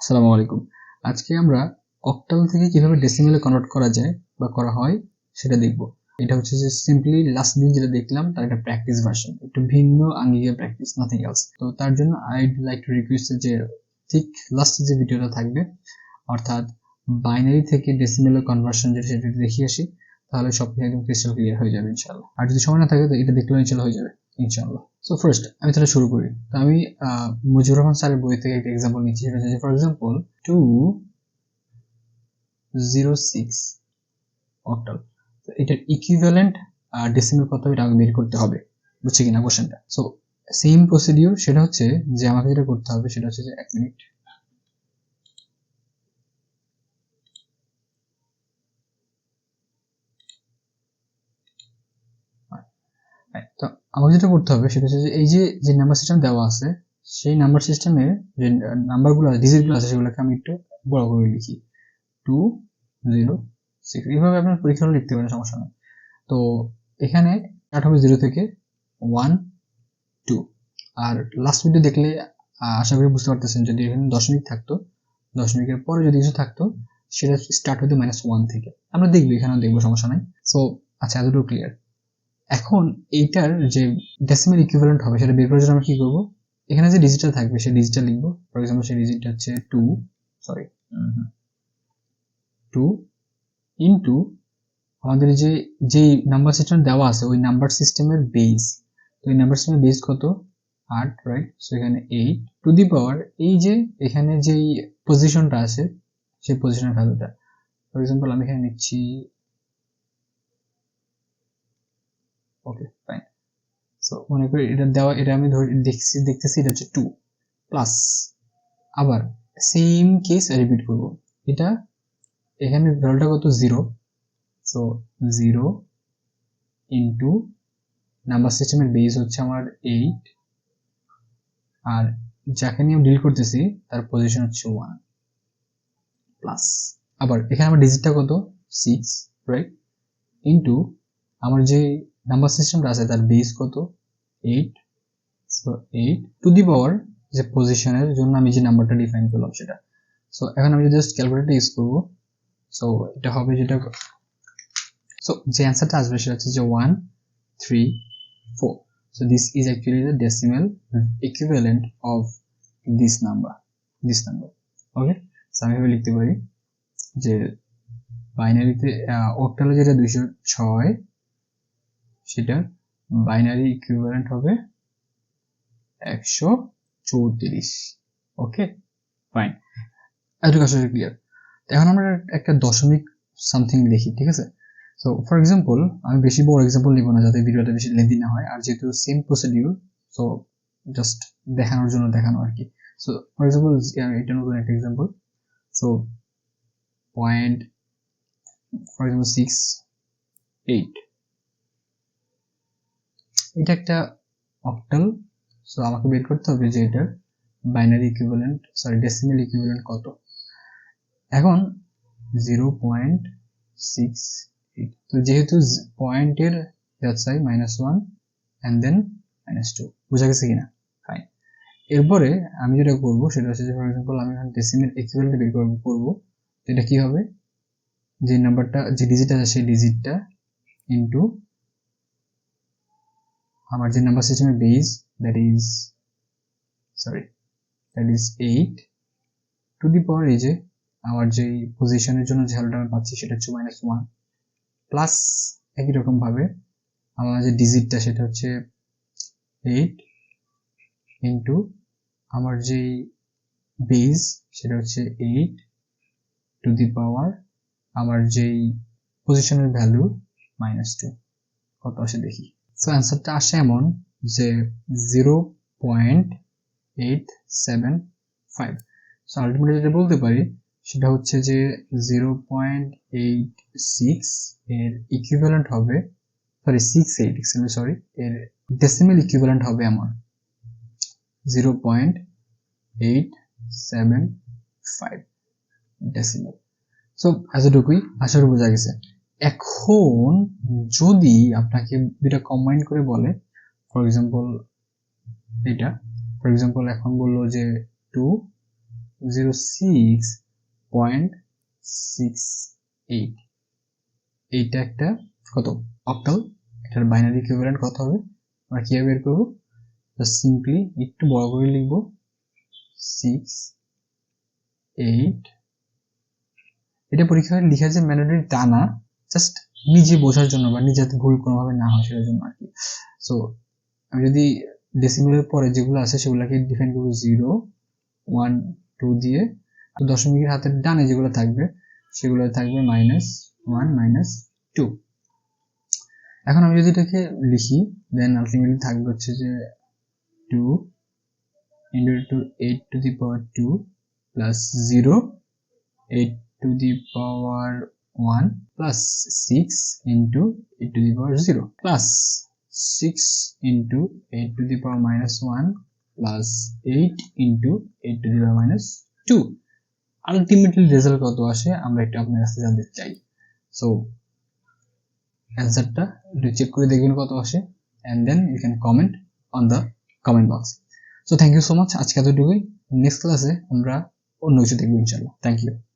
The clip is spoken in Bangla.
আসসালামু আলাইকুম। আজকে আমরা অক্টাল থেকে কিভাবে ডেসিমেলে কনভার্ট করা যায় বা করা হয় সেটা দেখব। এটা হচ্ছে যে সিম্পলি লাস্ট দিন যেটা দেখলাম তার একটা প্র্যাকটিস ভার্সন, একটু ভিন্ন আঙ্গিকের প্র্যাকটিস, নাথিং এলস। তো তার জন্য আইড লাইক টু রিকোয়েস্ট যে ঠিক লাস্টে যে ভিডিওটা থাকবে, অর্থাৎ বাইনারি থেকে ডেসিমেলে কনভার্সন যেটা, সেটা দেখিয়ে আসি, তাহলে সব কিছু একদম ক্রিস্টাল ক্লিয়ার হয়ে যাবে ইনশাআল্লাহ। আর যদি সময় না থাকে তো এটা দেখলেও ইনশাআল্লাহ হয়ে যাবে ইনশাআল্লাহ। সো ফার্স্ট আমি তাহলে শুরু করি। তো আমি মুজিবুর রহমান স্যারের বই থেকে একটা এক্সাম্পল নিচ্ছি, সেটা হচ্ছে ফর এক্সাম্পল 206 অক্টাল। তো এটার ইকুইভ্যালেন্ট ডেসিমেল কত এটা আমাকে বের করতে হবে, বুঝছে কিনা কোশ্চেনটা। সো সেম প্রসিডিউর, সেটা হচ্ছে যে আমাকে যেটা করতে হবে সেটা হচ্ছে যে 1 মিনিট। তো আমাকে যেটা করতে হবে সেটা হচ্ছে যে এই যে নাম্বার সিস্টেম দেওয়া আছে, সেই নাম্বার সিস্টেমের যে নাম্বারগুলো আছে, ডিজিটগুলো আছে, সেগুলোকে আমি একটু বড় করে লিখি। 206 এইভাবে আপনার পরীক্ষা লিখতে পারেন, সমস্যা নেই। তো এখানে স্টার্ট হবে 0 থেকে 1 2। আর লাস্ট ভিডিও দেখলে আশা করি বুঝতে পারতেছেন, যদি এখানে দশমিক থাকতো, দশমিকের পরে যদি কিছু থাকতো, সেটা স্টার্ট হতো -1 থেকে। আমরা দেখবো, এখানেও দেখবো, সমস্যা নাই। সো আচ্ছা, এতটুকু ক্লিয়ার। এখন এইটার যে ডেসিমেল ইকুইভ্যালেন্ট হবে সেটা বের করার জন্য আমরা কি করবো, এখানে যে ডিজিটটা থাকবে সেই ডিজিটটা লিখবো। ফর এক্সাম্পল সেই ডিজিটটা হচ্ছে 2 ইন্টু আমাদের যে নাম্বার সিস্টেম দেওয়া আছে ওই নাম্বার সিস্টেমের বেস। তো এই নাম্বার সিস্টেমের বেস কত? 8, রাইট? সো এখানে 8 টু দি পাওয়ার এই যে এখানে যেই পজিশনটা আছে সেই পজিশনের ভ্যালুটা। ফর এক্সাম্পল আমি এখানে নিচ্ছি, ওকে ফাইন। সো মনে করি এটা দেওয়া, এটা আমি দেখতেছি এটা হচ্ছে 2 প্লাস, আবার সেম কেস রিপিট করব। এটা এখানে ভ্যালুটা কত? 0। সো 0 ইন্টু নাম্বার সিস্টেমের বেস হচ্ছে আমার 8, আর যাকে নিয়ে ডিল করতেছি তার পজিশন হচ্ছে 1 প্লাস, আবার এখানে আমার ডিজিটটা কত? 6, রাইট? ইন্টু আমার যে নাম্বার সিস্টেমটা আছে তার বেস কত? 8। সো 8 টু দি পাওয়ার যে পজিশনের জন্য আমি যে নাম্বারটা ডিফাইন করলাম সেটা। সো এখন আমি জাস্ট ক্যালকুলেটর ইউজ করব। সো এটা হবে যেটা, সো যে অ্যান্সারটা আসবে সেটা হচ্ছে যে 1 3 4। So this is actually the decimal equivalent of this number. Okay, so আমি এভাবে লিখতে পারি যে বাইনারিতে অক্টালে যেটা 206, সেটা বাইনারি ইকুইভ্যালেন্ট হবে 134। ওকে ফাইন, এতটুকু আসলে ক্লিয়ার। এখন আমরা একটা দশমিক সামথিং লিখি, ঠিক আছে? সো ফর এক্সাম্পল আমি বেশি বড় এক্সাম্পল নিব না যাতে ভিডিওটা বেশি লেন্থি না হয়, আর যেহেতু সেম প্রসিডিউর, সো জাস্ট দেখানোর জন্য দেখানো আর কি। সো ফর এক্সাম্পল এটা নতুন একটা example. So point, for example 6 8, এটা একটা অক্টাল। সো আমাকে বের করতে হবে যে এটার binary equivalent, sorry decimal equivalent কত। এখন 0.68, তো যেহেতু পয়েন্টের যাচ্ছে -1 and then -2, বোঝা গেছে কিনা? ফাইন। এরপরে আমি যেটা করবো সেটা হচ্ছে যে ফর এক্সাম্পল আমি এখন ডেসিমেল ইকুইভ্যালেন্ট বের করবো। এটা কি হবে, যে নাম্বারটা, যে ডিজিট আছে সেই ডিজিটটা ইনটু আমার যে নাম্বার সিস্টেমের base, that is 8 to the power এই যে আমার যে পজিশনের জন্য যে ভ্যালুটা আমি পাচ্ছি সেটা হচ্ছে -1 প্লাস একই রকম ভাবে আমার যে ডিজিটটা সেটা হচ্ছে 8 ইন্টু আমার যে বেস সেটা হচ্ছে 8 টু দি পাওয়ার আমার যেই পজিশনের ভ্যালু -2। কত আসে দেখি। সো অ্যান্সারটা আসে এমন যে 0.875। সো আলটিমেটলি যেটা বলতে পারি সেটা হচ্ছে যে 0.86 এর ইকুইভ্যালেন্ট হবে, সরি এর ডেসিমেল ইকুইভ্যালেন্ট হবে এমন 0.875 ডেসিমেল। সো এতটুকুই আশা করি বোঝা গেছে। এখন যদি আপনাকে দুইটা কম্বাইন করে বলে, ফর এক্সাম্পল এটা, ফর এক্সাম্পল এখন বললো যে 2 06.68। এইটা একটা কত অক্টাল, এটার বাইনারি ইকুইভ্যালেন্ট কত হবে আমরা কিভাবে বের করবো? সিম্পলি একটু বড় করে লিখবো 6 8। এটা পরীক্ষায় লিখা যে ম্যান্ডেটরি তা না, জাস্ট নিজে বোঝার জন্য বা নিজে যাতে ভুল কোনোভাবে না হয় সেটার জন্য আর কি। সো আমি যদি ডেসিমেলের পরে যেগুলো আছে সেগুলোকে ডিফাইন করবো 0 1 2 দিয়ে, আর দশমিকের হাতের ডানে যেগুলো থাকবে সেগুলো থাকবে -1 -2। এখন আমি যদি এটাকে লিখি দেন আলটিমেটলি থাকবে হচ্ছে যে 2 × 8 to the power 2 plus 0 8 to the power 1 plus 6 into 8 to the power 0 plus 6 into 8 to the power -1 plus 8 into 8 to the power -2। Ultimately result কত আসে আমরা একটু আপনার কাছে জানতে চাই। সো অ্যান্সারটা একটু চেক করে দেখবেন কত আসে, and then you can comment on the comment box. So thank you so much, আজকে এতটুকুই। নেক্সট ক্লাসে আমরা অন্য কিছু দেখবো ইনশাল্লাহ। Thank you.